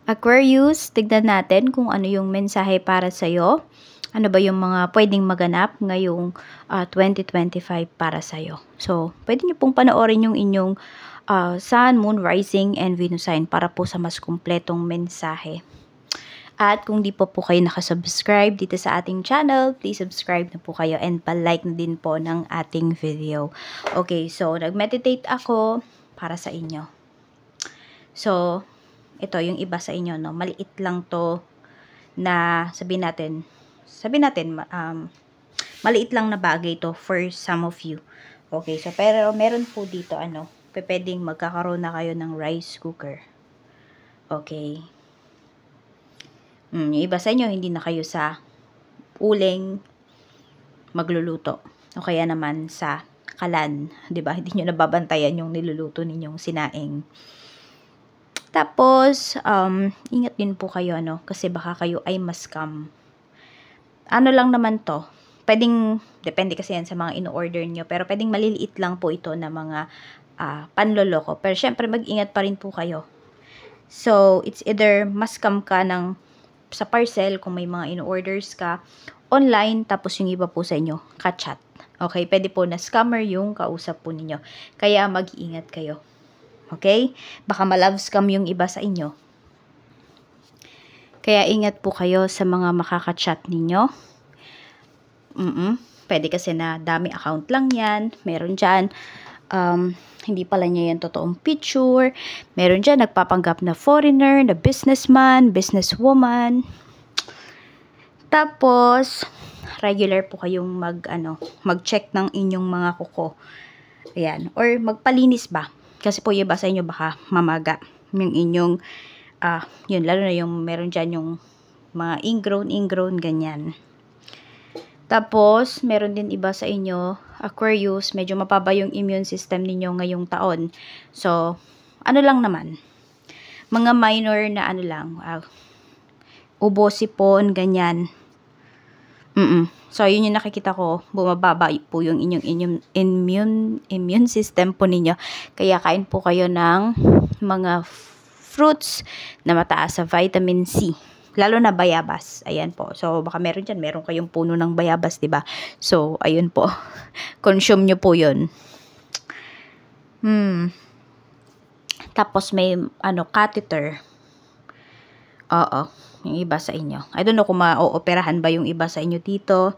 Aquarius, tignan natin kung ano yung mensahe para sa'yo. Ano ba yung mga pwedeng maganap ngayong 2025 para sa'yo. So, pwede nyo pong panoorin yung inyong Sun, Moon, Rising, and Venus sign para po sa mas kumpletong mensahe. At kung di po kayo nakasubscribe dito sa ating channel, please subscribe na po kayo and pa-like na din po ng ating video. Okay, so nag-meditate ako para sa inyo. So, ito yung iba sa inyo, no? Maliit lang to na sabihin natin, maliit lang na bagay to for some of you. Okay, so pero meron po dito, pwedeng magkakaroon na kayo ng rice cooker. Okay. Yung iba sa inyo, hindi na kayo sa uling magluluto. O kaya naman sa kalan. 'Di ba? Hindi nyo nababantayan yung niluluto ninyong sinaing. Tapos, ingat din po kayo, kasi baka kayo ay ma-scam. Ano lang naman to? Pwedeng, depende kasi yan sa mga in-order nyo, pero pwedeng maliliit lang po ito na mga panloloko. Pero syempre, mag-ingat pa rin po kayo. So, it's either ma-scam ka sa parcel kung may mga in-orders ka online, tapos yung iba po sa inyo, ka-chat. Okay, pwede po na scammer yung kausap po ninyo. Kaya mag-iingat kayo. Okay? Baka ma-love scam yung iba sa inyo. Kaya ingat po kayo sa mga makaka-chat ninyo. Pwede kasi na dami account lang yan. Meron dyan, hindi pala niya yung totoong picture. Meron dyan, nagpapanggap na foreigner, na businessman, businesswoman. Tapos, regular po kayong mag-check ng inyong mga kuko. Ayan. Or magpalinis ba? Kasi po yung iba sa inyo baka mamaga. Yung inyong, yun, lalo na yung meron dyan yung mga ingrown, ganyan. Tapos, meron din iba sa inyo, Aquarius, medyo mapaba yung immune system ninyo ngayong taon. So, ano lang naman, mga minor na ubo, sipon, ganyan. So, yun yung nakikita ko, bumababa po yung inyong immune system po ninyo. Kaya kain po kayo ng mga fruits na mataas sa vitamin C. Lalo na bayabas. Ayan po. So, baka meron kayong puno ng bayabas, diba? So, ayun po. Consume nyo po yun. Tapos, may, catheter. Oo. Yung iba sa inyo. I don't know kung ma-operahan ba yung iba sa inyo dito.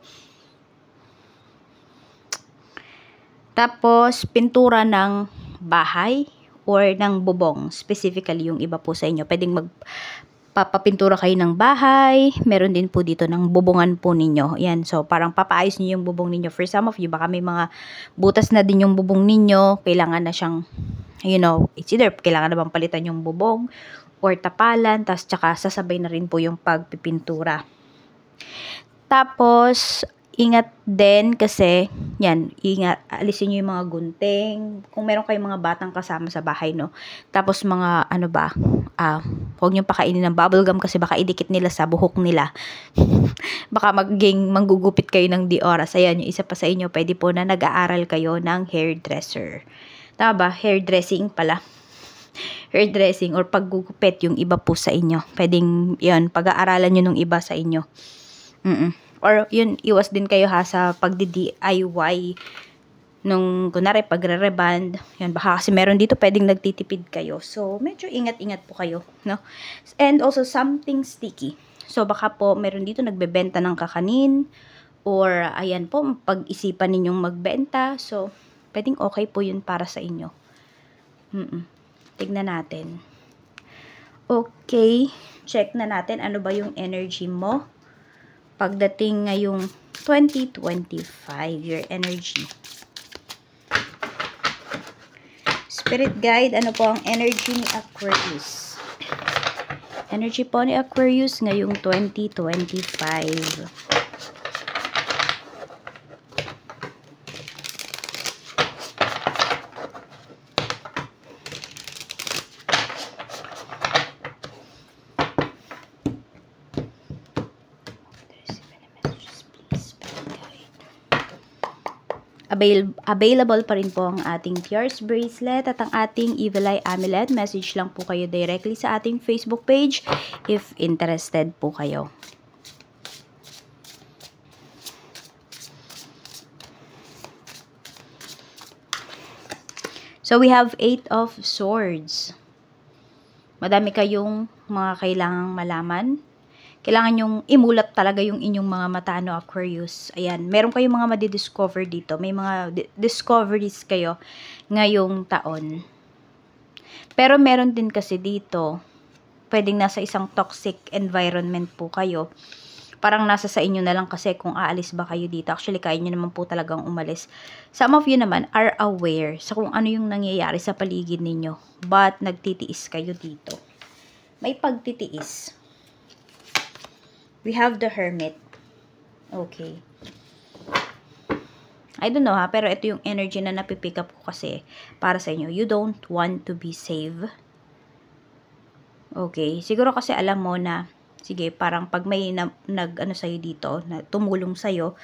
Tapos, pintura ng bahay or ng bubong. Specifically, yung iba po sa inyo. Pwedeng papapintura kayo ng bahay. Meron din po dito ng bubungan po ninyo. Yan. So, parang papaayos niyo yung bubong ninyo. For some of you, baka may mga butas na din yung bubong ninyo. Kailangan na siyang, it's either kailangan na bang palitan yung bubong or tapalan. Tapos, tsaka sasabay na rin po yung pagpipintura. Tapos, ingat din kasi, ingat, alisin nyo yung mga gunting. Kung meron kayong mga batang kasama sa bahay, no? Tapos mga, huwag nyo pakainin ng bubblegum kasi baka idikit nila sa buhok nila. Baka manggugupit kayo ng di oras. Ayan, yung isa pa sa inyo, pwede po na nag-aaral kayo ng hairdresser. Tama ba? Hairdressing pala. Hairdressing or paggugupit yung iba po sa inyo. Pwedeng, pag-aaralan nyo nung iba sa inyo. Or yun, iwas din kayo sa pagdi-DIY nung kunwari pagre-reband. Yan, baka kasi meron dito pwedeng nagtitipid kayo. So, medyo ingat-ingat po kayo, no? And also something sticky. So, baka po meron dito nagbebenta ng kakanin or ayan po, pag-isipan ninyong magbenta. So, pwedeng okay po yun para sa inyo. Tignan natin. Okay, check na natin ano ba yung energy mo pagdating ngayong 2025, your energy. Spirit guide, ano po ang energy ni Aquarius? Energy po ni Aquarius ngayong 2025. Available pa rin po ang ating Pierce bracelet at ang ating Evil Eye amulet. Message lang po kayo directly sa ating Facebook page if interested po kayo. So we have 8 of Swords. Madami kayong mga kailangang malaman. Kailangan yung imulat talaga yung inyong mga mata, no, Aquarius. Ayan, meron kayong mga madidiscover dito. May mga discoveries kayo ngayong taon. Pero meron din kasi dito, pwedeng nasa isang toxic environment po kayo. Parang nasa sa inyo na lang kasi kung aalis ba kayo dito. Actually, kaya nyo naman po talagang umalis. Some of you naman are aware sa kung ano yung nangyayari sa paligid ninyo. But, nagtitiis kayo dito. May pagtitiis. We have the Hermit. Okay. I don't know ha, pero ito yung energy na napipick up ko kasi para sa inyo. You don't want to be saved. Okay. Siguro kasi alam mo na, sige, parang pag may nag-ano sa'yo dito, na tumulong sa'yo,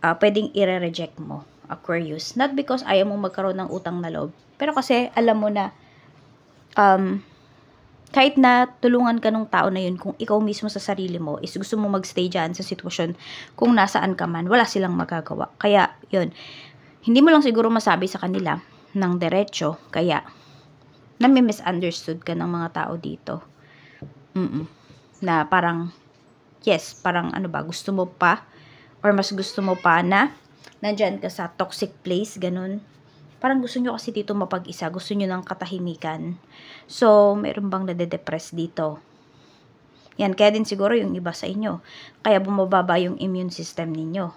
pwedeng i-reject mo, Aquarius. Not because ayaw mo magkaroon ng utang na loob, pero kasi alam mo na, kahit na tulungan ka nung tao na yun, kung ikaw mismo sa sarili mo is gusto mo magstay dyan sa sitwasyon kung nasaan ka man, wala silang magagawa. Kaya, yun, hindi mo lang siguro masabi sa kanila ng diretso, kaya nami-misunderstood ka ng mga tao dito. Na parang, yes, parang ano ba, gusto mo pa, or mas gusto mo pa na nandyan ka sa toxic place, ganun. Parang gusto nyo kasi dito mapag-isa. Gusto nyo ng katahimikan. So, meron bang nade-depress dito? Yan, kaya din siguro yung iba sa inyo. Kaya bumababa yung immune system ninyo.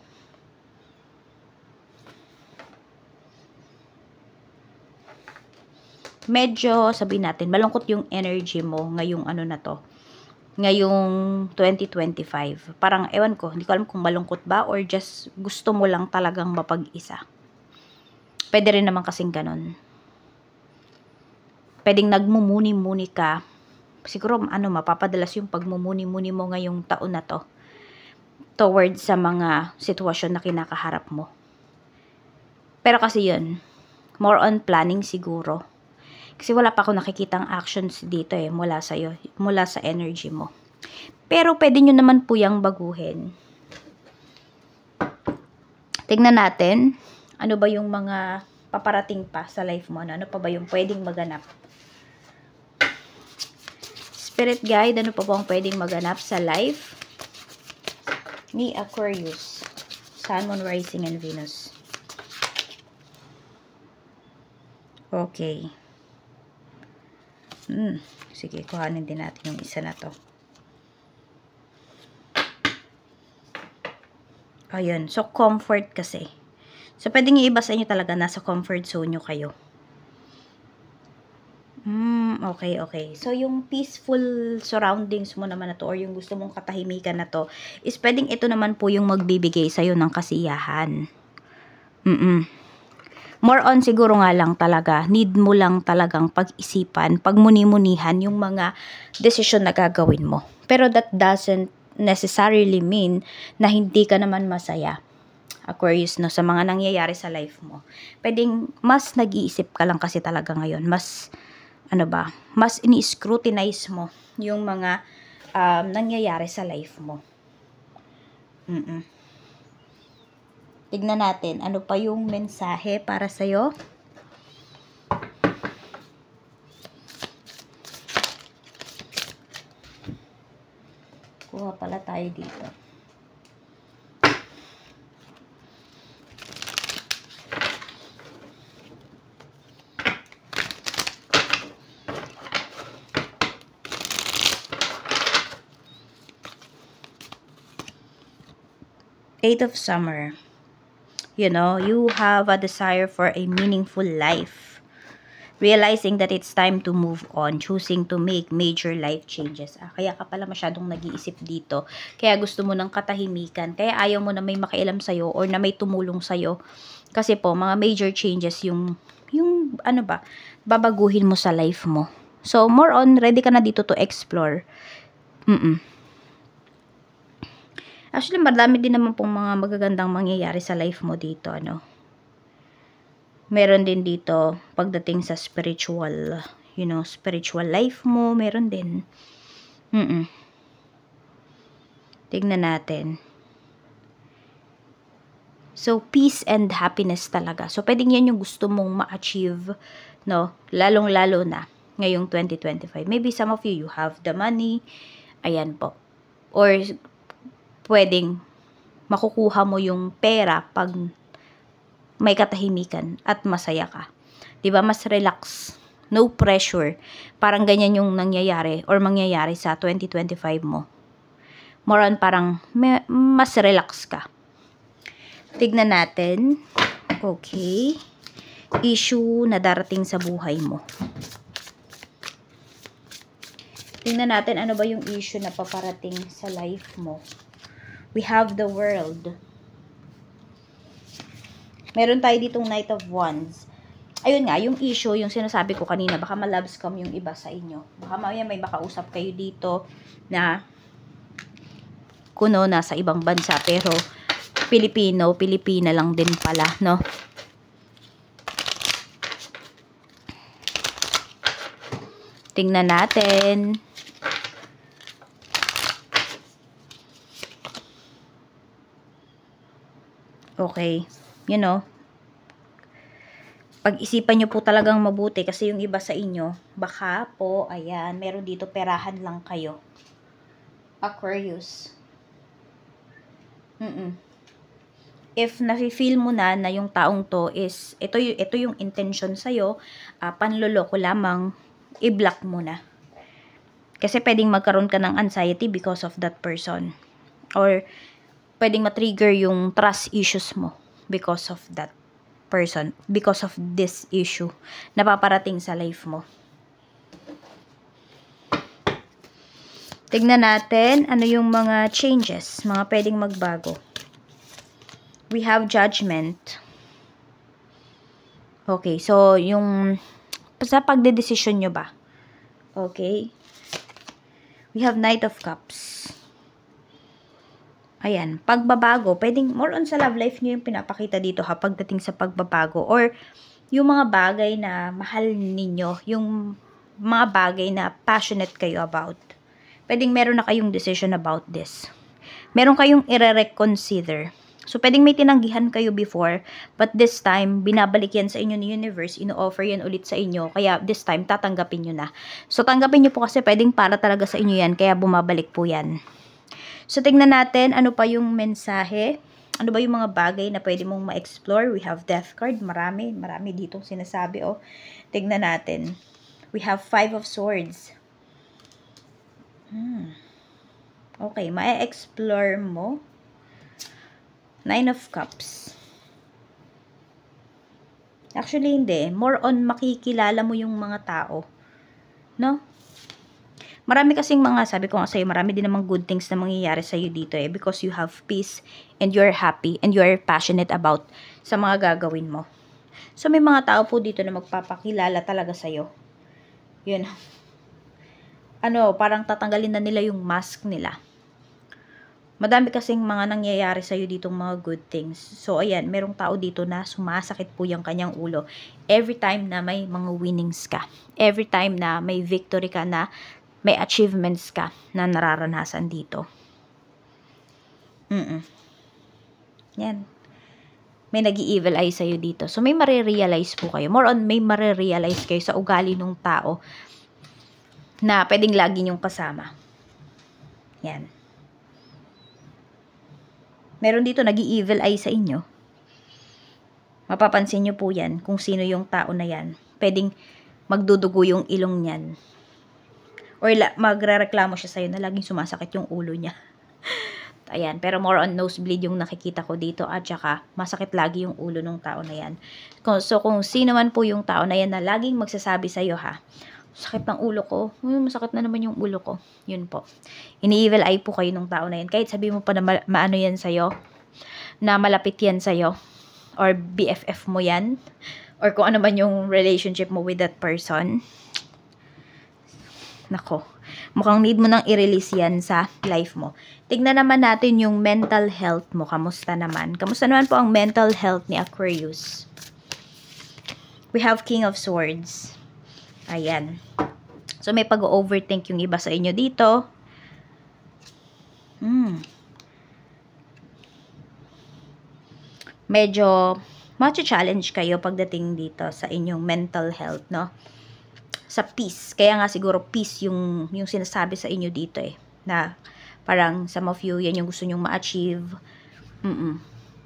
Medyo, sabihin natin, malungkot yung energy mo ngayong ano na to. Ngayong 2025. Parang, ewan ko, hindi ko alam kung malungkot ba or just gusto mo lang talagang mapag-isa. Pwede rin naman kasing ganun. Pwedeng nagmumuni-muni ka. Siguro, mapapadalas yung pagmumuni-muni mo ngayong taon na to. Towards sa mga sitwasyon na kinakaharap mo. Pero kasi yun, more on planning siguro. Kasi wala pa ako nakikitang actions dito mula sa'yo, mula sa energy mo. Pero pwede nyo naman po yung baguhin. Tignan natin. Ano ba yung mga paparating pa sa life mo? Ano pa ba yung pwedeng maganap? Spirit guide, ano pa ba ang pwedeng maganap sa life ni Aquarius? Sun, Moon, Rising, and Venus. Okay. Sige, kuhanin din natin yung isa na to. Ayun. So, comfort kasi. So, pwedeng iiba sa inyo talaga, nasa comfort zone nyo kayo. Okay. So, yung peaceful surroundings mo naman na to, or yung gusto mong katahimikan na to, is pwedeng ito naman po yung magbibigay sa'yo ng kasiyahan. More on siguro nga lang talaga, need mo lang talagang pag-isipan, pagmuni-munihan yung mga desisyon na gagawin mo. Pero that doesn't necessarily mean na hindi ka naman masaya. Aquarius, no, sa mga nangyayari sa life mo. Pwedeng mas nag-iisip ka lang kasi talaga ngayon. Mas, mas ini-scrutinize mo yung mga nangyayari sa life mo. Tignan natin, ano pa yung mensahe para sa'yo? Kuha pala tayo dito. Eight of Summer. You know, you have a desire for a meaningful life. Realizing that it's time to move on. Choosing to make major life changes. Kaya ka pala masyadong nag-iisip dito. Kaya gusto mo ng katahimikan. Kaya ayaw mo na may makialam sa'yo or na may tumulong sa'yo. Kasi po, mga major changes yung babaguhin mo sa life mo. So, more on, ready ka na dito to explore. Actually, madami din naman pong mga magagandang mangyayari sa life mo dito, Meron din dito, pagdating sa spiritual, spiritual life mo, meron din. Tignan natin. So, peace and happiness talaga. So, pwedeng yan yung gusto mong ma-achieve, no? Lalong-lalo na ngayong 2025. Maybe some of you have the money. Ayan po. Or, pwedeng makukuha mo yung pera pag may katahimikan at masaya ka. 'Di ba? Mas relax. No pressure. Parang ganyan yung nangyayari or mangyayari sa 2025 mo. More on parang mas relax ka. Tignan natin. Okay. Issue na darating sa buhay mo. Tingnan natin ano ba yung issue na paparating sa life mo. We have the world. Meron tayo ditong Knight of Wands. Ayun nga, yung issue, yung sinasabi ko kanina, baka ma-love scam yung iba sa inyo. Baka may makausap kayo dito na kuno nasa ibang bansa pero Pilipina lang din pala, no? Tingnan natin. Okay. Pag-isipan nyo po talagang mabuti kasi yung iba sa inyo, baka po, ayan, meron dito perahan lang kayo. Aquarius. If nafe-feel mo na yung taong to is, ito yung intention sa'yo, panloloko lamang, i-block mo na. Kasi pwedeng magkaroon ka ng anxiety because of that person. Or, pwedeng matrigger yung trust issues mo because of that person, because of this issue na paparating sa life mo. Tignan natin ano yung mga changes, mga pwedeng magbago. We have Judgment. Okay, so yung sa pagdedesisyon nyo ba? Okay. We have Knight of Cups. Ayan, pagbabago, pwedeng more on sa love life nyo yung pinapakita dito ha, pagdating sa pagbabago. Or, yung mga bagay na mahal ninyo, yung mga bagay na passionate kayo about. Pwedeng meron na kayong decision about this. Meron kayong i-reconsider. So, pwedeng may tinanggihan kayo before, but this time, binabalik yan sa inyo ni universe, ino-offer yan ulit sa inyo, kaya this time, tatanggapin nyo na. So, tanggapin nyo po kasi pwedeng para talaga sa inyo yan, kaya bumabalik po yan. So, tingnan natin ano pa yung mensahe. Ano ba yung mga bagay na pwede mong ma-explore? We have Death card. Marami ditong sinasabi. Oh. Tingnan natin. We have 5 of Swords. Okay, ma-explore mo. 9 of Cups. Actually, hindi. More on makikilala mo yung mga tao. No? Marami kasing mga, sabi ko nga sa'yo, marami din namang good things na mangyayari sa'yo dito because you have peace and you're happy and you're passionate about sa mga gagawin mo. So, may mga tao po dito na magpapakilala talaga sa'yo. Yun. Parang tatanggalin na nila yung mask nila. Madami kasing mga nangyayari sa'yo ditong mga good things. So, ayan, merong tao dito na sumasakit po yung kanyang ulo. Every time na may mga winnings ka. Every time na may victory ka na may achievements ka na nararanasan dito. Yan. May nag-i-evil eye sa'yo dito. So, may marirealize po kayo. More on, may marirealize kayo sa ugali ng tao na pwedeng lagi nyong kasama. Yan. Meron dito nag-i-evil eye sa inyo. Mapapansin nyo po yan kung sino yung tao na yan. Pwedeng magdudugo yung ilong niyan. Or magrereklamo siya sa'yo na laging sumasakit yung ulo niya. Ayan, pero more on nosebleed yung nakikita ko dito at saka masakit lagi yung ulo ng tao na yan. So, kung sino man po yung tao na yan na laging magsasabi sa'yo ha, sakit ng ulo ko, masakit na naman yung ulo ko. Yun po. Ini-evil eye po kayo ng tao na yan. Kahit sabi mo pa na maano yan sa'yo, na malapit yan sa'yo, or BFF mo yan, or kung ano man yung relationship mo with that person, nako, mukhang need mo nang i-release yan sa life mo. Tignan naman natin yung mental health mo. Kamusta naman? Kamusta naman po ang mental health ni Aquarius? We have King of Swords. Ayan. So, may pag-overthink yung iba sa inyo dito. Medyo challenge kayo pagdating dito sa inyong mental health, no? Sa peace. Kaya nga siguro peace yung sinasabi sa inyo dito eh. Na parang some of you, yan yung gusto nyong ma-achieve.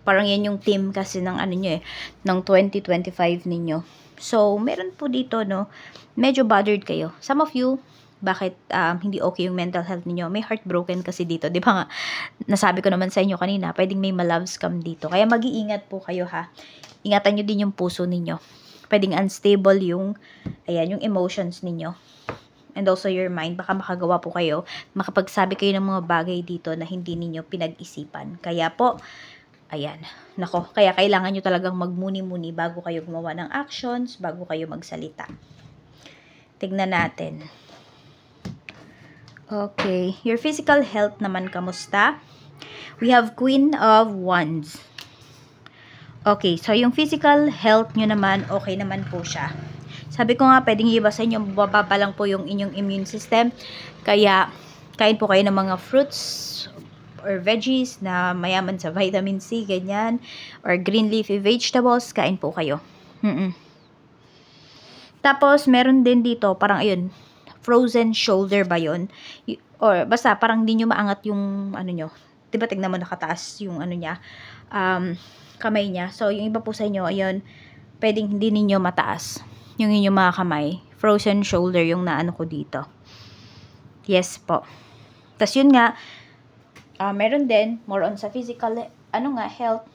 Parang yan yung team kasi ng ano nyo eh, ng 2025 ninyo. So, meron po dito, no, medyo bothered kayo. Some of you, bakit hindi okay yung mental health niyo? May heartbroken kasi dito. Di ba nga, nasabi ko naman sa inyo kanina, pwedeng may ma-love scam dito. Kaya mag-iingat po kayo ha. Ingatan nyo din yung puso ninyo. Pwedeng unstable yung, ayan, yung emotions ninyo. And also your mind. Baka makagawa po kayo, makapagsabi kayo ng mga bagay dito na hindi ninyo pinag-isipan. Kaya po, ayan, nako, kaya kailangan nyo talagang magmuni-muni bago kayo gumawa ng actions, bago kayo magsalita. Tignan natin. Okay, your physical health naman kamusta? We have Queen of Wands. Okay, so yung physical health nyo naman, okay naman po siya. Sabi ko nga, pwedeng iba sa inyo, bababa lang po yung inyong immune system. Kaya, kain po kayo ng mga fruits or veggies na mayaman sa vitamin C, ganyan. Or green leafy vegetables, kain po kayo. Tapos, meron din dito, parang ayun, frozen shoulder ba yun? Or basta parang hindi nyo maangat yung ano nyo. Diba tignan mo nakataas yung ano niya, kamay niya. So yung iba po sa inyo, ayun, pwedeng hindi ninyo mataas yung inyong mga kamay. Frozen shoulder yung naano ko dito. Yes po. Tas yun nga, meron din, more on sa physical, health.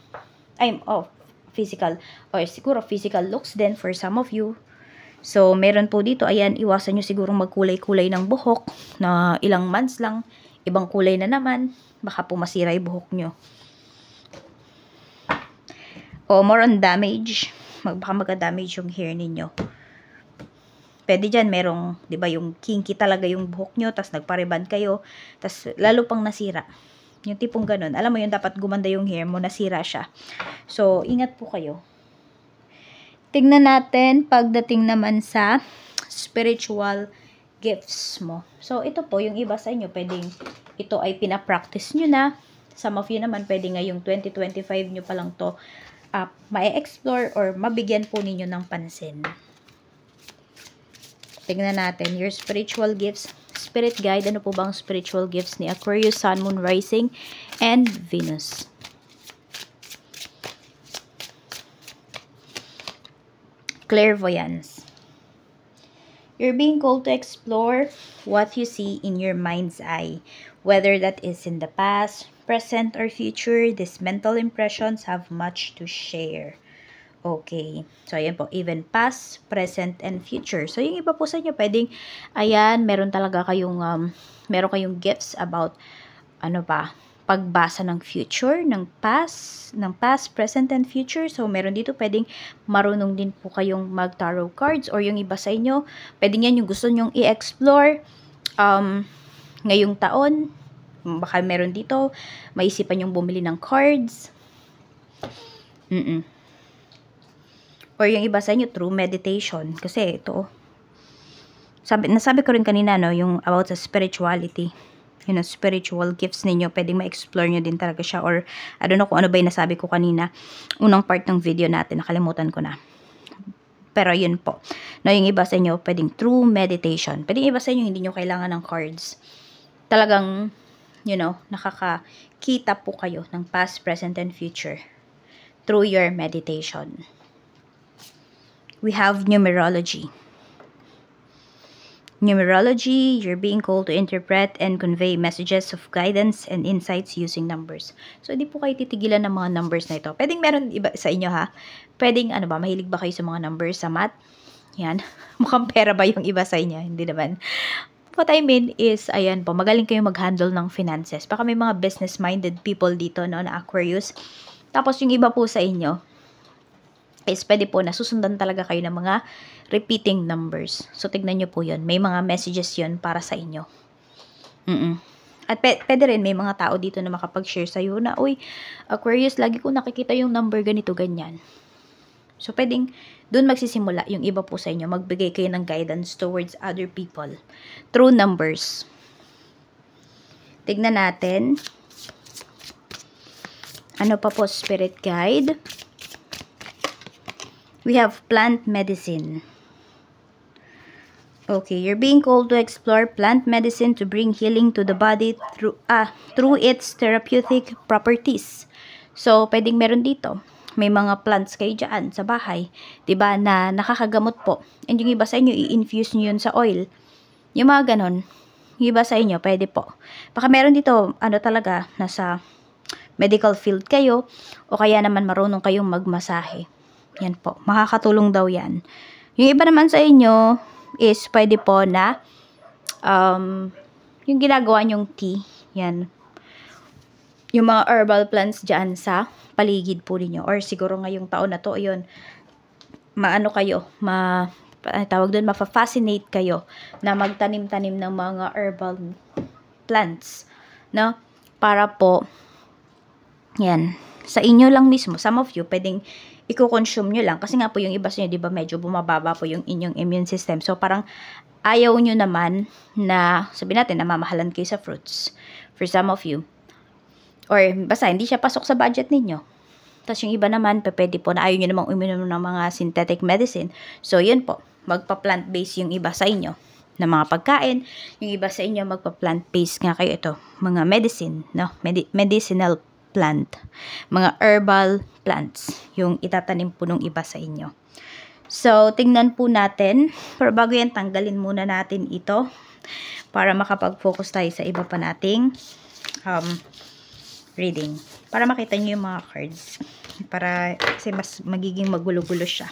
Physical. Or siguro physical looks din for some of you. So, meron po dito, ayan, iwasan nyo sigurong magkulay-kulay ng buhok na ilang months lang, ibang kulay na naman, baka po masira yung buhok nyo. O, more on damage, baka magka-damage yung hair ninyo. Pwede dyan, merong, di ba, yung kinky talaga yung buhok nyo, tas nagpariban kayo, tas lalo pang nasira. Yung tipong ganun. Alam mo yun, dapat gumanda yung hair mo, nasira siya. So, ingat po kayo. Tignan natin pagdating naman sa spiritual gifts mo. So, ito po, yung iba sa inyo, pwedeng ito ay pinapractice nyo na. Some of you naman, pwede ngayong 2025 nyo pa lang to ma-explore or mabigyan po ninyo ng pansin. Tignan natin, your spiritual gifts, spirit guide, ano po bang spiritual gifts ni Aquarius, Sun, Moon, Rising, and Venus? Clairvoyance. You're being called to explore what you see in your mind's eye, whether that is in the past, present, or future. These mental impressions have much to share. Okay. So, ayan po. Even past, present, and future. So, yung iba po sa inyo, pwedeng, ayan, meron talaga kayong, meron kayong gifts about, pagbasa ng future, ng past, present, and future. So, meron dito pwedeng marunong din po kayong mag-tarot cards or yung iba sa inyo, pwedeng yan yung gusto nyong i-explore ngayong taon. Baka meron dito, maisipan yung bumili ng cards. Or yung iba sa inyo, through meditation. Kasi ito, nasabi ko rin kanina, no, yung about sa spirituality. Spiritual gifts ninyo, pwedeng ma-explore nyo din talaga siya. Or, I don't know kung ano ba yung nasabi ko kanina. Unang part ng video natin, nakalimutan ko na. Pero, yun po. No, yung iba sa inyo, pwedeng through meditation. Pwedeng iba sa inyo, hindi nyo kailangan ng cards. Talagang, nakakakita po kayo ng past, present, and future through your meditation. We have numerology. Numerology, you're being called to interpret and convey messages of guidance and insights using numbers. So, hindi po kayo titigilan ng mga numbers na ito. Pwedeng meron iba sa inyo ha. Pwedeng, mahilig ba kayo sa mga numbers, sa math? Yan. Mukhang pera ba yung iba sa inyo? Hindi naman. What I mean is, ayan po, magaling kayo mag-handle ng finances. Baka may mga business-minded people dito, no, na Aquarius. Tapos, yung iba po sa inyo, is pwede po nasusundan talaga kayo ng mga repeating numbers. So, tignan nyo po yun. May mga messages yun para sa inyo. At pwede rin may mga tao dito na makapag-share sa'yo na, uy, Aquarius, lagi ko nakikita yung number ganito, ganyan. So, pwedeng doon magsisimula yung iba po sa inyo. Magbigay kayo ng guidance towards other people through numbers. Tignan natin. Ano pa po, spirit guide? We have plant medicine. Okay, you're being called to explore plant medicine to bring healing to the body through its therapeutic properties. So, pwedeng meron dito. May mga plants kayo dyan sa bahay, 'di ba, na nakakagamot po. And yung iba sa inyo, i-infuse nyo yun sa oil. Yung mga ganon, yung iba sa inyo, pwede po. Baka meron dito, talaga, nasa medical field kayo, o kaya naman marunong kayong magmasahe. Yan po, makakatulong daw yan. Yung iba naman sa inyo, is pwede po na, yung ginagawa nyong tea, yan. Yung mga herbal plants dyan sa paligid po ninyo. Or siguro ngayong taon na to, yun, ma-fascinate kayo na magtanim-tanim ng mga herbal plants, no? Para po, yan, sa inyo lang mismo, some of you, pwedeng i-consume nyo lang. Kasi nga po yung iba sa inyo, di ba, medyo bumababa po yung inyong immune system. So, parang ayaw nyo naman na, sabihin natin, namamahalan kayo sa fruits. For some of you. Or, basta, hindi siya pasok sa budget ninyo. Tapos yung iba naman, pwede po na ayaw nyo namang uminom ng mga synthetic medicine. So, yun po. Magpa-plant-based yung iba sa inyo na mga pagkain. Yung iba sa inyo, magpa-plant-based nga kayo ito. Mga medicine, no? Medicinal plant. Mga herbal plants. Yung itatanim po nung iba sa inyo. So, tingnan po natin. Pero bago yan, tanggalin muna natin ito. Para makapag-focus tayo sa iba pa nating reading. Para makita nyo yung mga cards. Kasi mas magiging magulo-gulo siya.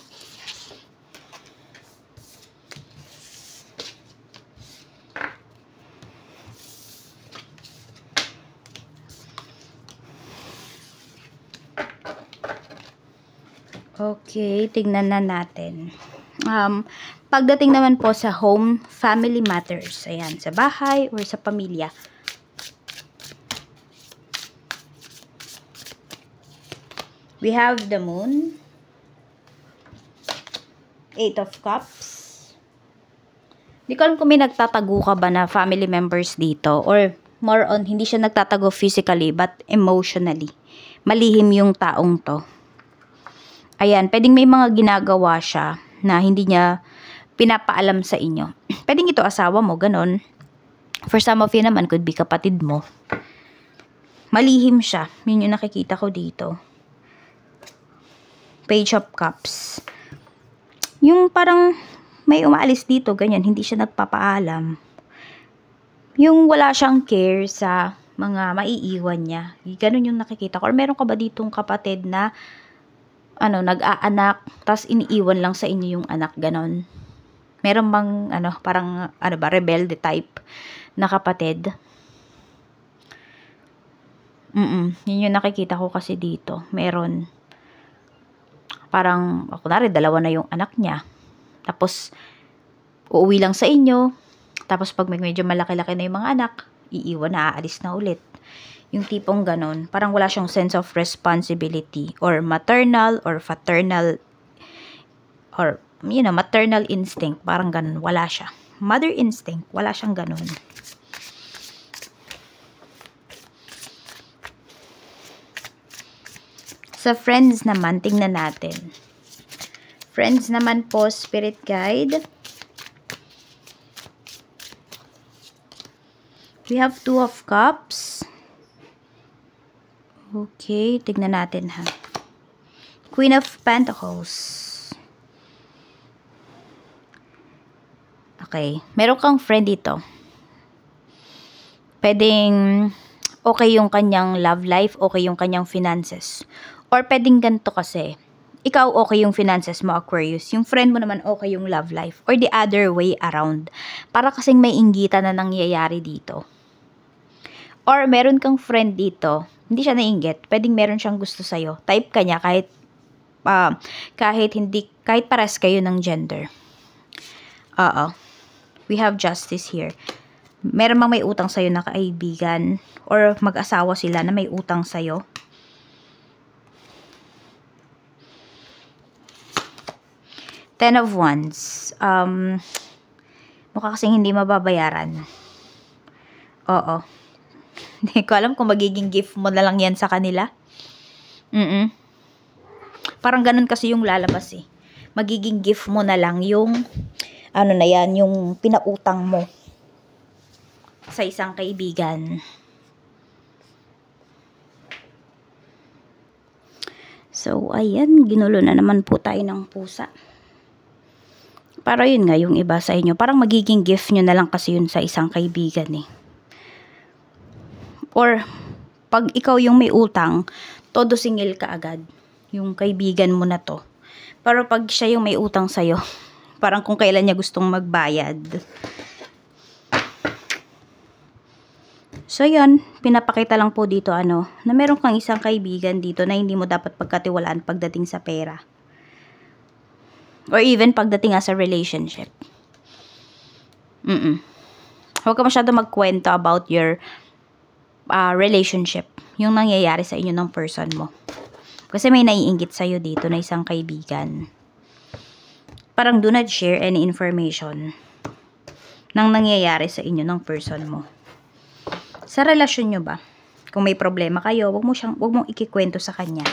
Okay, tignan na natin. Pagdating naman po sa home, family matters. Ayan, sa bahay or sa pamilya. We have the moon, 8 of cups. Hindi ko alam kung may nagtatago ka ba na family members dito, or more on, hindi siya nagtatago physically, but emotionally. Malihim yung taong to. Ayan, pwedeng may mga ginagawa siya na hindi niya pinapaalam sa inyo. Pwedeng ito asawa mo, ganon. For some of you naman, could be kapatid mo. Malihim siya. Yun yung nakikita ko dito. Page of Cups. Yung parang may umaalis dito, ganyan, hindi siya nagpapaalam. Yung wala siyang care sa mga maiiwan niya. Ganon yung nakikita ko. Or meron ka ba ditong kapatid na nag-aanak, tas iniiwan lang sa inyo yung anak, ganon? Meron bang, parang, rebelde type na kapatid? Yun yung nakikita ko kasi dito. Meron. Parang, kunwari, 2 na yung anak niya. Tapos, uuwi lang sa inyo. Tapos, pag medyo malaki-laki na yung mga anak, iiwan na, aalis na ulit. Yung tipong ganon. Parang wala siyang sense of responsibility. Or maternal, or paternal, or, maternal instinct. Parang ganon. Wala siya. Mother instinct. Wala siyang ganon. Sa friends naman, tingnan natin. Friends naman po, spirit guide. We have 2 of cups. Okay, tingnan natin ha. Queen of Pentacles. Okay, meron kang friend dito. Pwedeng okay yung kanyang love life, okay yung kanyang finances. Or pwedeng ganito kasi, ikaw okay yung finances mo, Aquarius. Yung friend mo naman okay yung love life. Or the other way around. Para kasing may inggitan na nangyayari dito. Or meron kang friend dito, hindi siya nainggit. Pwedeng meron siyang gusto sa'yo. Type ka niya kahit pares kayo ng gender. We have justice here. Meron bang may utang sa'yo na kaibigan? Or mag-asawa sila na may utang sa'yo? Ten of Wands. Mukha kasing hindi mababayaran. Oo. Hindi ko alam kung magiging gift mo na lang yan sa kanila. Parang ganun kasi yung lalabas eh. Magiging gift mo na lang yung, ano na yan, yung pinautang mo sa isang kaibigan. So, ayan, ginulo na naman po tayo ng pusa. Para yun nga, yung iba sa inyo, parang magiging gift nyo na lang kasi yun sa isang kaibigan eh. Or, pag ikaw yung may utang, todo singil ka agad. Yung kaibigan mo na to. Pero pag siya yung may utang sa'yo, parang kung kailan niya gustong magbayad. So, yun, pinapakita lang po dito, na meron kang isang kaibigan dito na hindi mo dapat pagkatiwalaan pagdating sa pera. Or even pagdating sa relationship. Huwag ka masyado magkwento about your relationship. Yung nangyayari sa inyo ng person mo. Kasi may naiinggit sa'yo dito na isang kaibigan. Parang do not share any information nang nangyayari sa inyo ng person mo. Sa relasyon nyo ba? Kung may problema kayo, wag mong ikikwento sa kanya.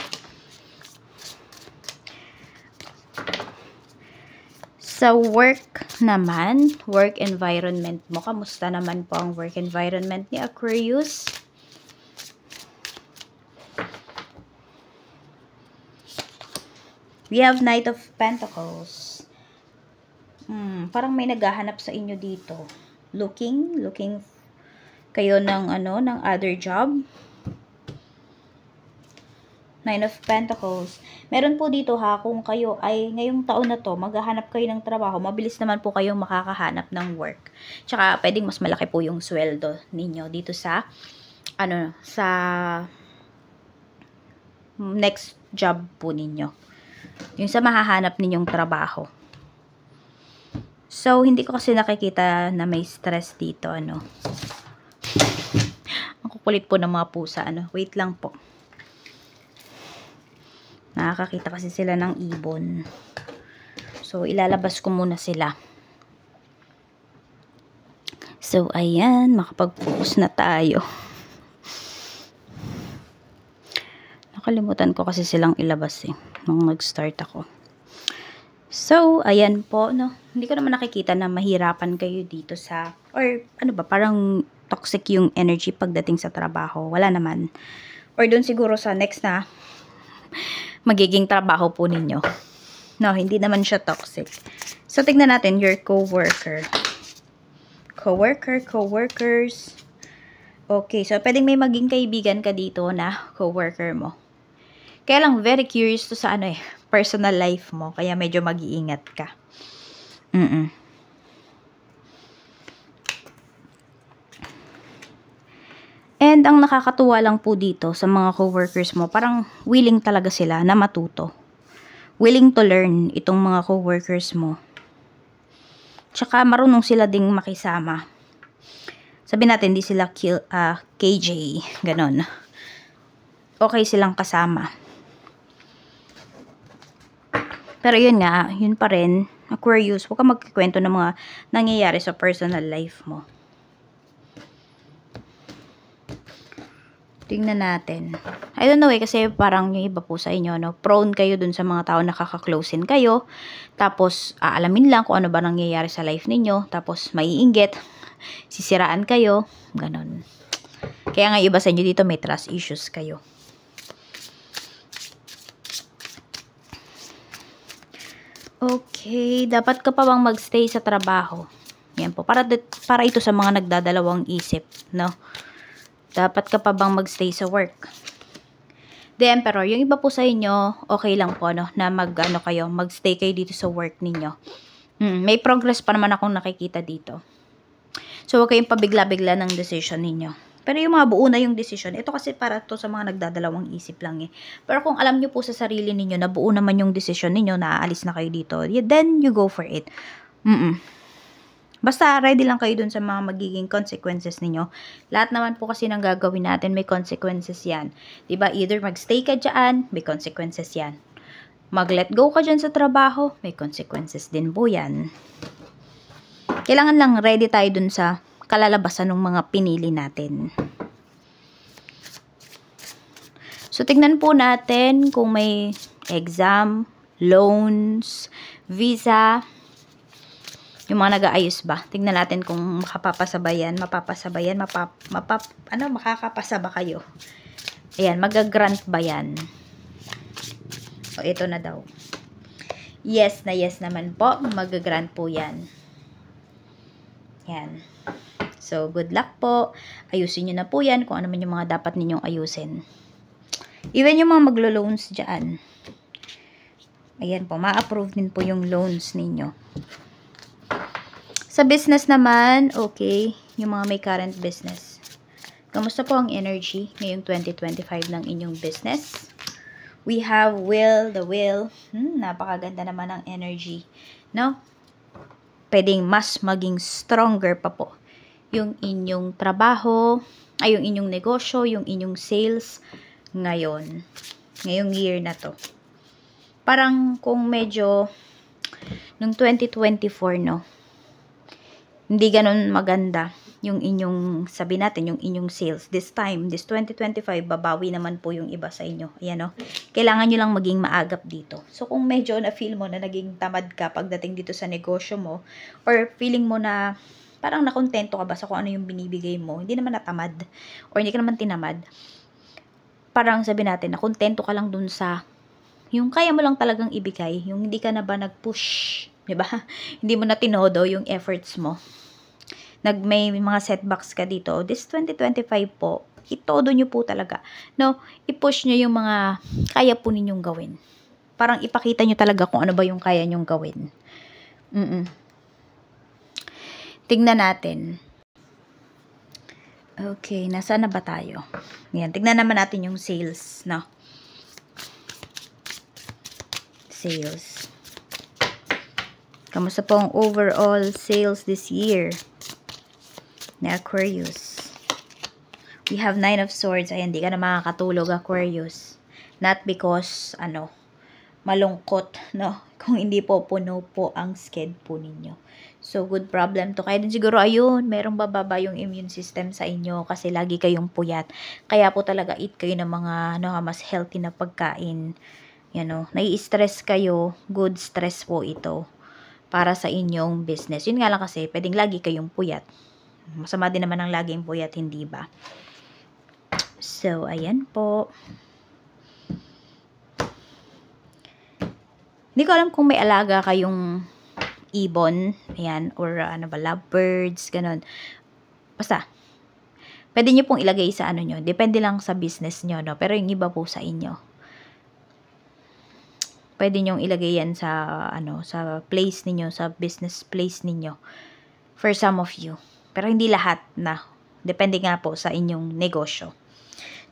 Sa work naman, work environment mo, kamusta naman po ang work environment ni Aquarius? We have Knight of Pentacles. Parang may naghahanap sa inyo dito. Looking kayo ng ng other job. Nine of Pentacles. Meron po dito kung kayo ay ngayong taon na to, maghahanap kayo ng trabaho, mabilis naman po kayong makakahanap ng work. Tsaka pwedeng mas malaki po yung sweldo ninyo dito sa sa next job po ninyo. Yung sa mahahanap ninyong trabaho. So, hindi ko kasi nakikita na may stress dito, Ang kukulit po ng mga pusa, Wait lang po. Nakakakita kasi sila ng ibon. So, ilalabas ko muna sila. So, ayan. Makapag-focus na tayo. Nakalimutan ko kasi silang ilabas nung nag-start ako. So, ayan po, Hindi ko naman nakikita na mahirapan kayo dito sa, or parang toxic yung energy pagdating sa trabaho. Wala naman. Or doon siguro sa next na magiging trabaho po ninyo. No, hindi naman siya toxic. So, tignan natin your coworker. Coworkers. Okay, so pwedeng may maging kaibigan ka dito na coworker mo. Kaya lang, very curious to sa personal life mo. Kaya medyo mag-iingat ka. And ang nakakatuwa lang po dito sa mga coworkers mo, parang willing talaga sila na matuto. Willing to learn itong mga coworkers mo. Tsaka marunong sila ding makisama. Sabihin natin, di sila KJ, ganon. Okay silang kasama. Pero yun nga, yun pa rin, Aquarius, huwag ka magkikwento ng mga nangyayari sa personal life mo. Tingnan natin. I don't know kasi parang yung iba po sa inyo, prone kayo dun sa mga tao na kaka-closein kayo. Tapos, aalamin lang kung ano ba nangyayari sa life ninyo. Tapos, maiinggit. Sisiraan kayo. Ganon. Kaya nga iba sa inyo dito, may trust issues kayo. Okay. Dapat ka pa bang magstay sa trabaho? Yan po. Para ito sa mga nagdadalawang isip, Dapat ka pa bang magstay sa work? The Emperor, yung iba po sa inyo, okay lang po, na magstay kayo dito sa work ninyo. May progress pa naman akong nakikita dito. So, huwag kayong pabigla-bigla ng decision ninyo. Pero yung mga buo na yung decision, ito kasi para to sa mga nagdadalawang isip lang Pero kung alam nyo po sa sarili ninyo na buo naman yung decision ninyo, na aalis na kayo dito, then you go for it. Basta ready lang kayo dun sa mga magiging consequences ninyo. Lahat naman po kasi ng gagawin natin, may consequences yan. Diba? Either magstay ka dyan, may consequences yan. mag-let go ka dyan sa trabaho, may consequences din po yan. Kailangan lang ready tayo dun sa kalalabasan ng mga pinili natin. So, tignan po natin kung may exam, loans, visa, yung mga nag-aayos ba. Tignan natin kung makapapasabayan, makakapasaba kayo. Ayan, mag-grant ba yan? O, ito na daw. Yes na yes naman po, mag-grant po yan. Yan. So, good luck po. Ayusin nyo na po yan kung ano man yung mga dapat ninyong ayusin. Even yung mga maglo-loans dyan. Ayan po, ma-approve din po yung loans ninyo. Sa business naman, okay, yung mga may current business. Kamusta po ang energy ngayong 2025 ng inyong business? We have will, the will. Napakaganda naman ang energy. No? Pwedeng mas maging stronger pa po yung inyong trabaho, ay yung inyong negosyo, yung inyong sales ngayon. Ngayong year na to. Parang kung medyo nung 2024, no? Hindi ganun maganda yung inyong, sabi natin, yung inyong sales. This time, this 2025, babawi naman po yung iba sa inyo. Ayan, no? Kailangan nyo lang maging maagap dito. So, kung medyo na-feel mo na naging tamad ka pagdating dito sa negosyo mo, or feeling mo na parang nakontento ka ba sa kung ano yung binibigay mo, hindi naman natamad, or hindi ka naman tinamad, parang sabi natin, nakontento ka lang dun sa yung kaya mo lang talagang ibigay, yung hindi ka na ba nag-push, diba? Hindi mo na tinodo yung efforts mo. May mga setbacks ka dito. This 2025 po, itodo nyo po talaga. No, i-push nyo yung mga kaya po ninyong gawin. Parang ipakita nyo talaga kung ano ba yung kaya nyong gawin. Tignan natin. Okay, nasaan na ba tayo? Yan, tignan naman natin yung sales, no? Sales. Kamusta po ang overall sales this year? Na Aquarius. We have 9 of Swords. Ayan, di ka na makakatulog, Aquarius. Not because, malungkot, no? Kung hindi po puno po ang sked po ninyo. So, good problem to. Kaya din siguro, ayun, merong bababa yung immune system sa inyo kasi lagi kayong puyat. Kaya po talaga eat kayo ng mga, mas healthy na pagkain. Nai-stress kayo, good stress po ito para sa inyong business. Yun nga lang kasi, pwedeng lagi kayong puyat. Masama din naman ang laging puyat, hindi ba? So, ayan po. Hindi ko alam kung may alaga kayong ibon, ayan, or lovebirds, ganun. Basta, pwede nyo pong ilagay sa nyo. Depende lang sa business nyo, no? Pero yung iba po sa inyo. Pwede nyong ilagay yan sa, sa place ninyo, sa business place ninyo. For some of you. Pero hindi lahat na. Depende nga po sa inyong negosyo.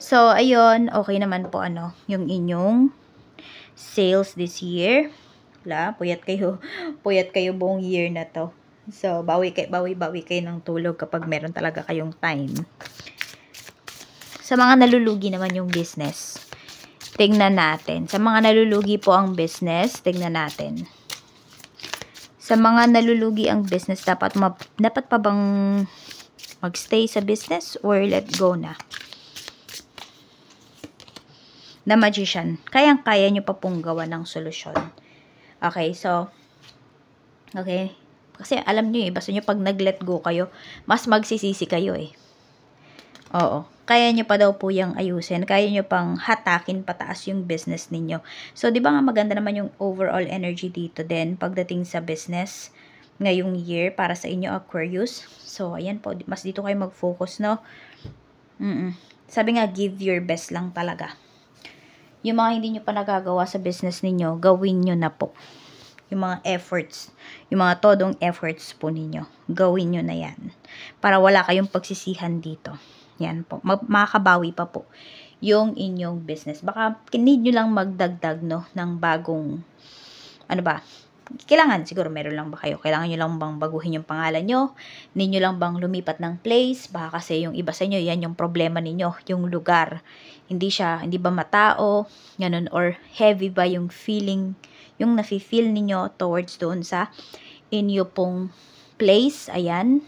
So, ayun, okay naman po, yung inyong sales this year. Puyat kayo buong year na to. So, bawi kayo ng tulog kapag meron talaga kayong time. Sa mga nalulugi naman yung business, tingnan natin. Sa mga nalulugi po ang business, tingnan natin. Sa mga nalulugi ang business, dapat pa bang magstay sa business or let go na? The Magician. Kayang-kaya nyo pa pong gawa ng solusyon. Okay, so, okay. Kasi alam nyo basta nyo pag nag-let go kayo, mas magsisisi kayo Oo. Kaya nyo pa daw po yung ayusin. Kaya nyo pang hatakin pataas yung business ninyo. So, di ba nga maganda naman yung overall energy dito din pagdating sa business ngayong year para sa inyo, Aquarius. So, ayan po. Mas dito kayo mag-focus, no? Sabi nga, give your best lang talaga. Yung mga hindi nyo pa nagagawa sa business ninyo, gawin nyo na po. Yung mga efforts, yung mga todong efforts po ninyo, gawin nyo na yan. Para wala kayong pagsisihan dito. Yan po. Makakabawi pa po yung inyong business. Baka need nyo lang magdagdag, no, ng bagong, Kailangan, siguro meron lang ba kayo? Kailangan nyo lang bang baguhin yung pangalan nyo? Ninyo lang bang lumipat ng place? Baka kasi yung iba sa inyo, yan yung problema ninyo, yung lugar. Hindi ba matao? Ganun, or heavy ba yung feeling, yung nafe-feel ninyo towards doon sa inyo pong place? Ayan.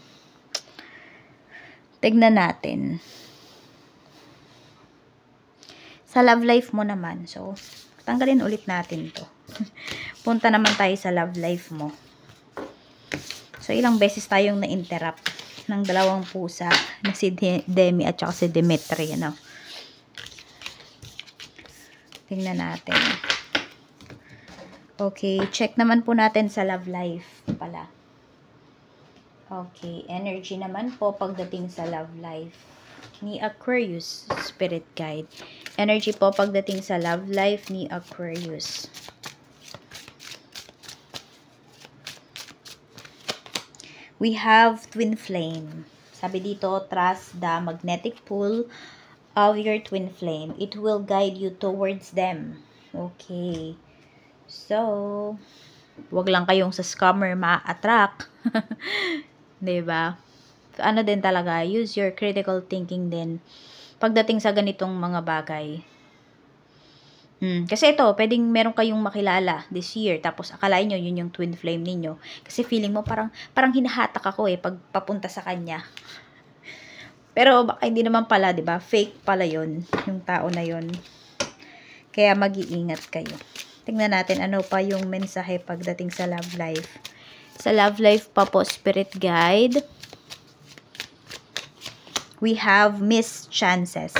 Tignan natin. Sa love life mo naman, so, tanggalin ulit natin to. Punta naman tayo sa love life mo. So, ilang beses tayong na-interrupt ng dalawang pusa na si Demi at saka si Dimitri, ano. Tingnan natin. Okay, check naman po natin sa love life pala. Okay, energy naman po pagdating sa love life ni Aquarius, Spirit Guide. Energy po pagdating sa love life ni Aquarius. We have twin flame. Sabi dito, trust the magnetic pull of your twin flame. It will guide you towards them. Okay. So, wag lang kayong sa scammer ma-attract. Diba? So, ano din talaga, use your critical thinking din pagdating sa ganitong mga bagay. Kasi ito, pwedeng meron kayong makilala this year, tapos akalain nyo yun yung twin flame ninyo. Kasi feeling mo parang hinahatak ako pag papunta sa kanya. Pero baka hindi naman pala, 'di ba? Fake pala yun, yung tao na yun. Kaya mag-iingat kayo. Tingnan natin ano pa yung mensahe pagdating sa love life. Sa love life pa po, Spirit Guide. We have missed chances.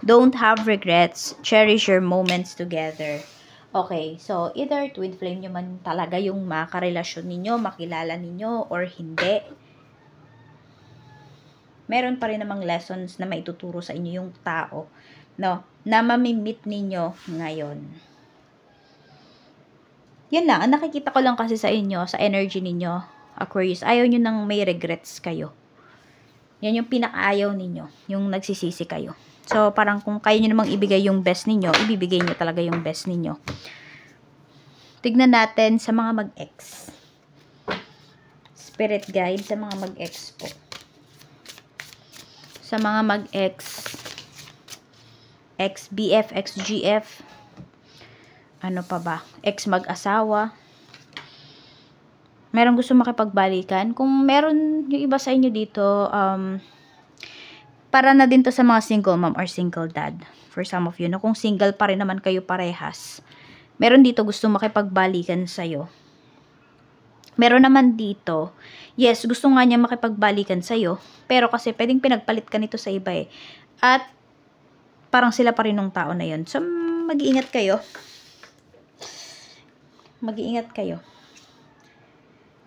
Don't have regrets. Cherish your moments together. Okay, so either twin flame nyo man talaga yung makarelasyon ninyo, makilala ninyo, or hindi. Meron pa rin namang lessons na maituturo sa inyo yung tao, no, na mamimit ninyo ngayon. Yan lang, ang nakikita ko lang kasi sa inyo, sa energy ninyo, Aquarius, ayaw nyo nang may regrets kayo. Yan yung pinakaayaw ninyo, yung nagsisisi kayo. So, parang kung kaya nyo namang ibigay yung best ninyo, ibibigay nyo talaga yung best ninyo. Tignan natin sa mga mag-ex. Spirit Guide sa mga mag-ex po. Sa mga mag-ex, ex-BF, ex-GF, ano pa ba? Ex-mag-asawa. Meron gusto makipagbalikan. Kung meron yung iba sa inyo dito, para na din to sa mga single mom or single dad. For some of you, no? Kung single pa rin naman kayo parehas, meron dito gusto makipagbalikan sa'yo. Meron naman dito, yes, gusto nga niya makipagbalikan sa'yo, pero kasi pwedeng pinagpalit ka nito sa iba At parang sila pa rin ng tao na yun. So, mag-iingat kayo. Mag-iingat kayo.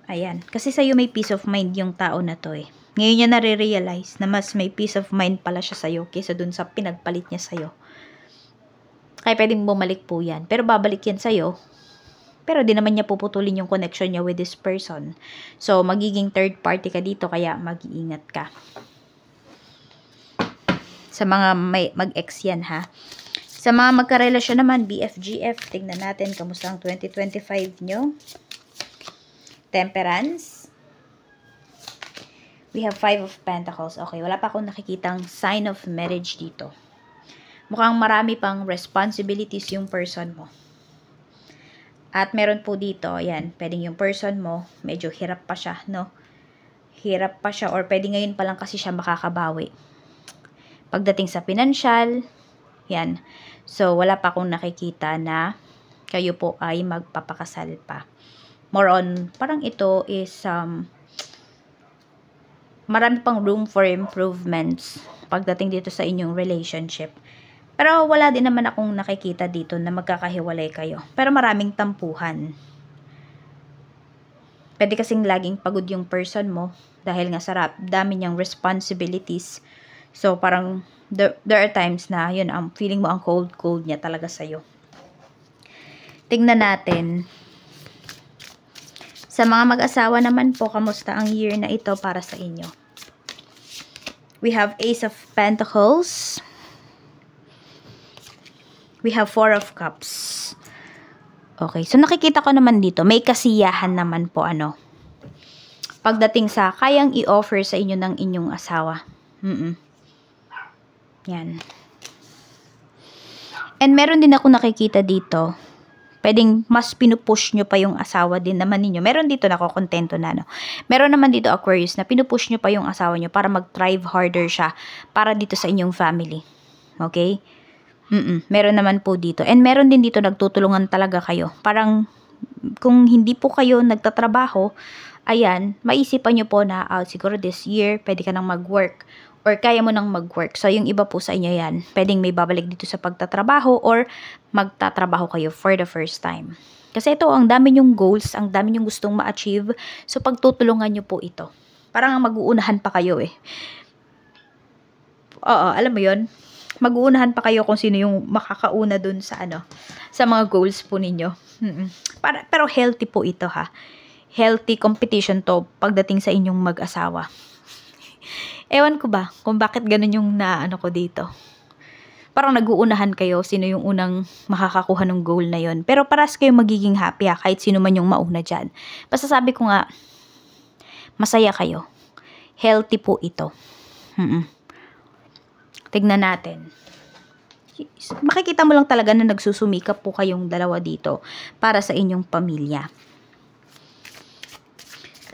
Ayan. Kasi sa'yo may peace of mind yung tao na to Ngayon niya nare-realize na mas may peace of mind pala siya sa'yo kaysa dun sa pinagpalit niya sa'yo. Kaya pwedeng bumalik po yan. Pero babalik yan sa'yo. Pero di naman niya puputulin yung connection niya with this person. So, magiging third party ka dito, kaya mag-iingat ka. Sa mga mag-ex yan, ha. Sa mga magkarelasyon naman, BFGF, tingnan natin kamusta ang 2025 nyo. Temperance. We have 5 of Pentacles. Okay, wala pa akong nakikitang sign of marriage dito. Mukhang marami pang responsibilities yung person mo. At meron po dito, ayan, pwedeng yung person mo, medyo hirap pa siya, no? Hirap pa siya, or pwede ngayon pa lang kasi siya makakabawi. Pagdating sa financial, yan. So, wala pa akong nakikita na kayo po ay magpapakasal pa. More on, parang ito is, marami pang room for improvements pagdating dito sa inyong relationship. Pero wala din naman akong nakikita dito na magkakahiwalay kayo. Pero maraming tampuhan. Pwede kasing laging pagod yung person mo dahil nga sarap, dami niyang responsibilities. So parang there are times na yun, feeling mo ang cold niya talaga sa'yo. Tingnan natin. Sa mga mag-asawa naman po, kamusta ang year na ito para sa inyo? We have Ace of Pentacles. We have 4 of Cups. Okay, so nakikita ko naman dito, may kasiyahan naman po pagdating sa kayang i-offer sa inyo ng inyong asawa. Yan. And meron din ako nakikita dito, pwedeng mas pinupush nyo pa yung asawa din naman ninyo. Meron dito nakokontento na, Meron naman dito, Aquarius, na pinupush nyo pa yung asawa nyo para mag-thrive harder siya para dito sa inyong family. Okay? Meron naman po dito. And meron din dito nagtutulungan talaga kayo. Parang kung hindi po kayo nagtatrabaho, ayan, maisipan nyo po na siguro this year, pwede ka nang mag-work. Or kaya mo nang mag-work. So, yung iba po sa inyo yan, pwedeng may babalik dito sa pagtatrabaho or magtatrabaho kayo for the first time. Kasi ito, ang dami nyong goals, ang dami nyong gustong ma-achieve. So, pagtutulungan nyo po ito. Parang mag-uunahan pa kayo Oo, alam mo yon, mag-uunahan pa kayo kung sino yung makakauna dun sa sa mga goals po ninyo. Pero healthy po ito, ha. Healthy competition to pagdating sa inyong mag-asawa. Ewan ko ba kung bakit ganun yung ko dito. Parang nag-uunahan kayo sino yung unang makakakuha ng goal na yon. Pero paras kayo magiging happy, kahit sino man yung mauna dyan. Basta sabi ko nga, masaya kayo. Healthy po ito. Tignan natin. Makikita mo lang talaga na nagsusumikap po kayong dalawa dito para sa inyong pamilya.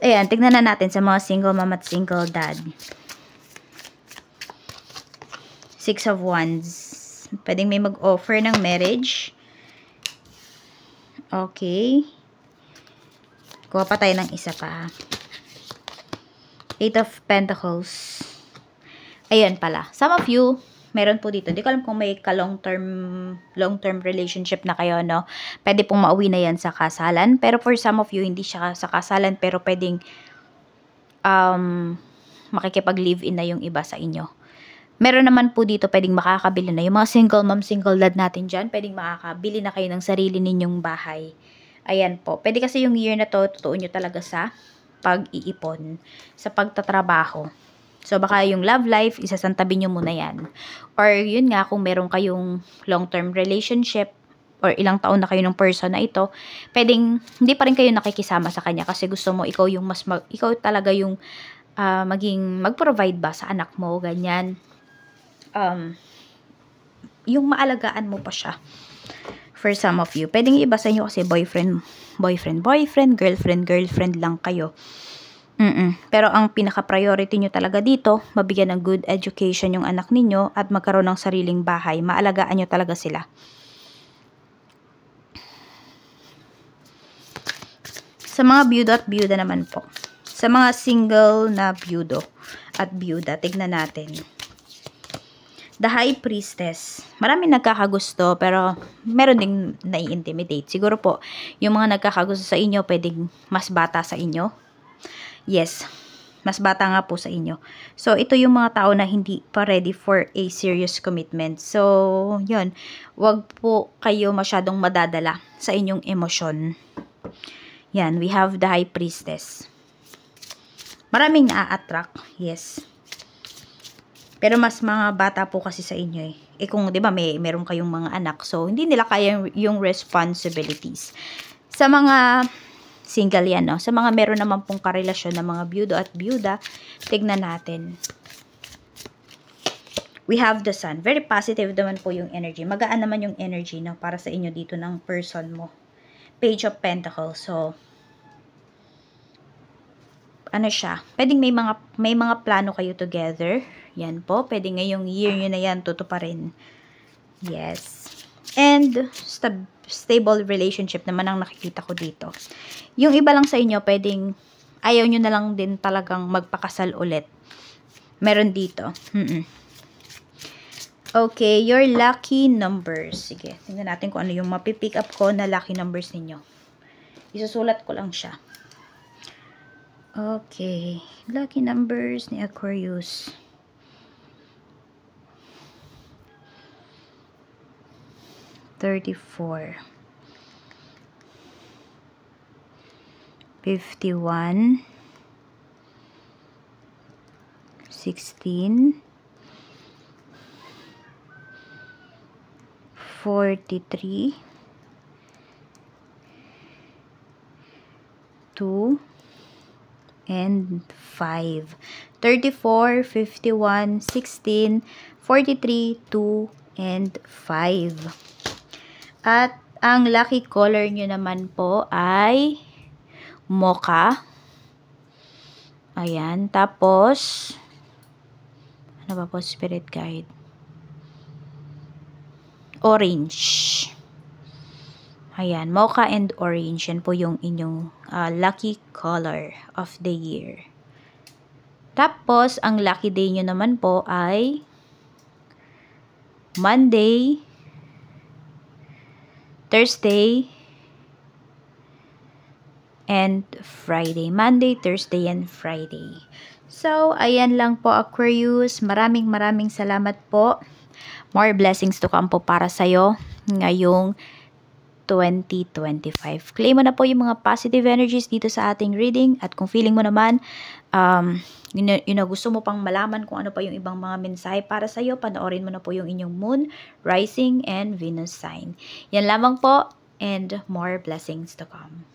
Ayan, tignan na natin sa mga single mom at single dad. 6 of Wands. Pwedeng may mag-offer ng marriage. Okay. Kuha pa tayo ng isa pa. 8 of Pentacles. Ayan pala. Some of you, meron po dito. Hindi ko alam kung may long-term relationship na kayo, Pwede pong mauwi na yan sa kasalan. Pero for some of you, hindi siya sa kasalan. Pero pwedeng makikipag-live-in na yung iba sa inyo. Meron naman po dito pwedeng makakabili na. Yung mga single mom, single dad natin dyan, pwedeng makakabili na kayo ng sarili ninyong bahay. Ayan po. Pwede kasi yung year na to, tutuon nyo talaga sa pag-iipon, sa pagtatrabaho. So, baka yung love life, isasantabi nyo muna yan. Or, yun nga, kung meron kayong long-term relationship, or ilang taon na kayo ng person na ito, pwedeng, hindi pa rin kayo nakikisama sa kanya kasi gusto mo, ikaw yung ikaw talaga yung mag-provide ba sa anak mo, ganyan. Yung maalagaan mo pa siya. For some of you. Pwedeng iba sa inyo kasi boyfriend, girlfriend lang kayo. Pero ang pinaka-priority nyo talaga dito, mabigyan ng good education yung anak ninyo at magkaroon ng sariling bahay. Maalagaan nyo talaga sila. Sa mga byudo at byuda naman po. Sa mga single na byudo at byuda, tignan natin. The High Priestess. Maraming nagkakagusto pero meron ding nai-intimidate. Siguro po, yung mga nagkakagusto sa inyo, pwedeng mas bata sa inyo. Yes, mas bata nga po sa inyo. So, ito yung mga tao na hindi pa ready for a serious commitment. So, yun. Wag po kayo masyadong madadala sa inyong emosyon. Yan, we have the High Priestess. Maraming na-attract. Yes. Pero mas mga bata po kasi sa inyo kung 'di ba meron kayong mga anak, so hindi nila kaya yung responsibilities. Sa mga single yan, Sa mga meron naman pong karelasyon na mga byudo at byuda, tignan natin. We have the Sun. Very positive naman po yung energy. Magaan naman yung energy para sa inyo dito ng person mo. Page of Pentacles. So, siya, pwedeng may mga plano kayo together. Yan po, pwedeng ngayong year nyo na yan tutuparin. Yes. And stable relationship naman ang nakikita ko dito. Yung iba lang sa inyo, pwedeng ayaw nyo na lang din talagang magpakasal ulit. Meron dito. Okay, your lucky numbers. Sige, tingnan natin kung ano yung mapipick up ko na lucky numbers ninyo. Isusulat ko lang siya. Okay, lucky numbers ni Aquarius. 34, 51, 16, 43, 2, and 5. 34, 51, 16, 43, 2, and 5. At ang lucky color nyo naman po ay mocha. Ayan. Tapos, ano ba po, spirit guide? Orange. Ayan. Mocha and orange. Yan po yung inyong lucky color of the year. Tapos, ang lucky day nyo naman po ay Monday, Thursday, and Friday. Monday, Thursday, and Friday. So, ayan lang po, Aquarius. Maraming salamat po. More blessings to come po para sa'yo ngayong 2025. Claim mo na po yung mga positive energies dito sa ating reading. At kung feeling mo naman, gusto mo pang malaman kung ano pa yung ibang mga mensahe para sa'yo, panoorin mo na po yung inyong moon, rising, and Venus sign. Yan lamang po, and more blessings to come.